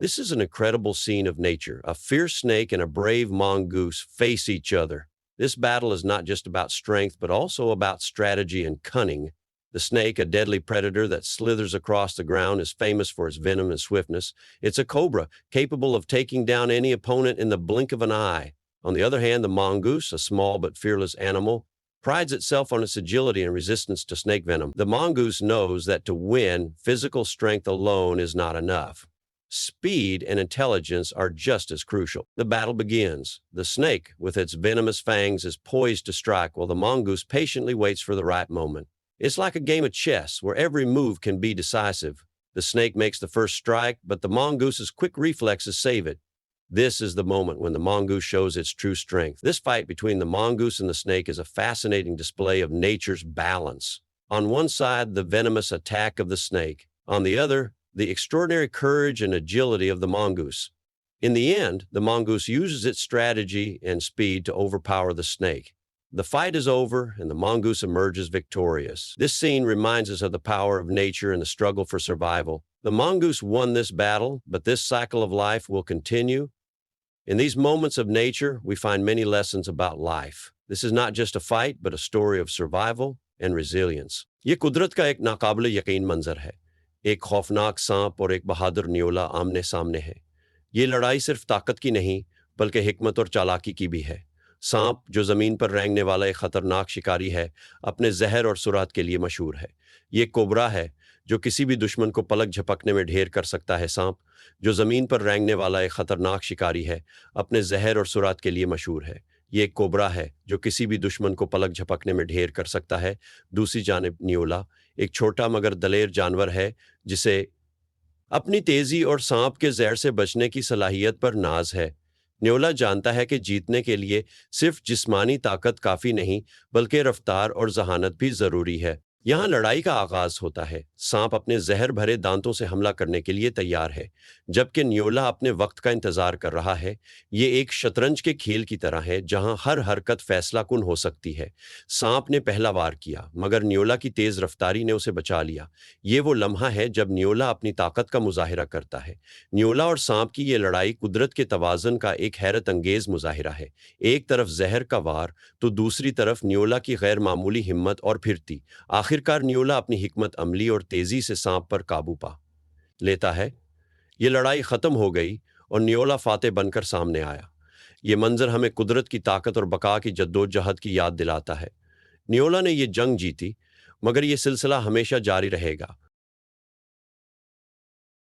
This is an incredible scene of nature. A fierce snake and a brave mongoose face each other. This battle is not just about strength, but also about strategy and cunning. The snake, a deadly predator that slithers across the ground, is famous for its venom and swiftness. It's a cobra, capable of taking down any opponent in the blink of an eye. On the other hand, the mongoose, a small but fearless animal, prides itself on its agility and resistance to snake venom. The mongoose knows that to win, physical strength alone is not enough. Speed and intelligence are just as crucial. The battle begins. The snake, with its venomous fangs, is poised to strike, while the mongoose patiently waits for the right moment. It's like a game of chess, where every move can be decisive. The snake makes the first strike, but the mongoose's quick reflexes save it. This is the moment when the mongoose shows its true strength. This fight between the mongoose and the snake is a fascinating display of nature's balance. On one side, the venomous attack of the snake. On the other, the extraordinary courage and agility of the mongoose. In the end, the mongoose uses its strategy and speed to overpower the snake. The fight is over, and the mongoose emerges victorious. This scene reminds us of the power of nature and the struggle for survival. The mongoose won this battle, but this cycle of life will continue. In these moments of nature, we find many lessons about life. This is not just a fight, but a story of survival and resilience. ये कुदरत का एक नाकाबिले यकीन मंजर है। एक खौफनाक सांप और एक बहादुर न्योला आमने सामने है। ये लड़ाई सिर्फ ताकत की नहीं, बल्कि हिकमत और चालाकी की भी है। सांप, जो जमीन पर रेंगने वाला एक खतरनाक शिकारी है, अपने जहर और सुरात के लिए मशहूर है। ये कोबरा है, जो किसी भी दुश्मन को पलक झपकने में ढेर कर सकता है। सांप, जो जमीन पर रेंगने वाला एक खतरनाक शिकारी है, अपने जहर और सुरात के लिए मशहूर है। ये एक कोबरा है, जो किसी भी दुश्मन को पलक झपकने में ढेर कर सकता है। दूसरी जानिब न्योला एक छोटा मगर दलेर जानवर है, जिसे अपनी तेजी और सांप के जहर से बचने की सलाहियत पर नाज है। न्योला जानता है कि जीतने के लिए सिर्फ जिस्मानी ताकत काफी नहीं, बल्कि रफ्तार और जहानत भी जरूरी है। यहाँ लड़ाई का आगाज होता है। सांप अपने जहर भरे दांतों से हमला करने के लिए तैयार है, जबकि न्योला अपने वक्त का इंतजार कर रहा है। ये एक शतरंज के खेल की तरह है, जहां हर हरकत फैसला कुन हो सकती है। सांप ने पहला वार किया, मगर न्योला की तेज रफ्तारी ने उसे बचा लिया। ये वो लम्हा है जब न्योला अपनी ताकत का मुजाहिरा करता है। न्योला और सांप की ये लड़ाई कुदरत के तवाज़ुन का एक हैरत अंगेज मुजाहिरा है। एक तरफ जहर का वार, तो दूसरी तरफ न्योला की गैर मामूली हिम्मत और फिरती। आखिरकार न्योला अपनी हिकमत अमली और तेजी से सांप पर काबू पा लेता है। ये लड़ाई खत्म हो गई और न्योला फातेह बनकर सामने आया। ये मंजर हमें कुदरत की ताकत और बका की जद्दोजहद की याद दिलाता है। न्योला ने ये जंग जीती, मगर ये सिलसिला हमेशा जारी रहेगा।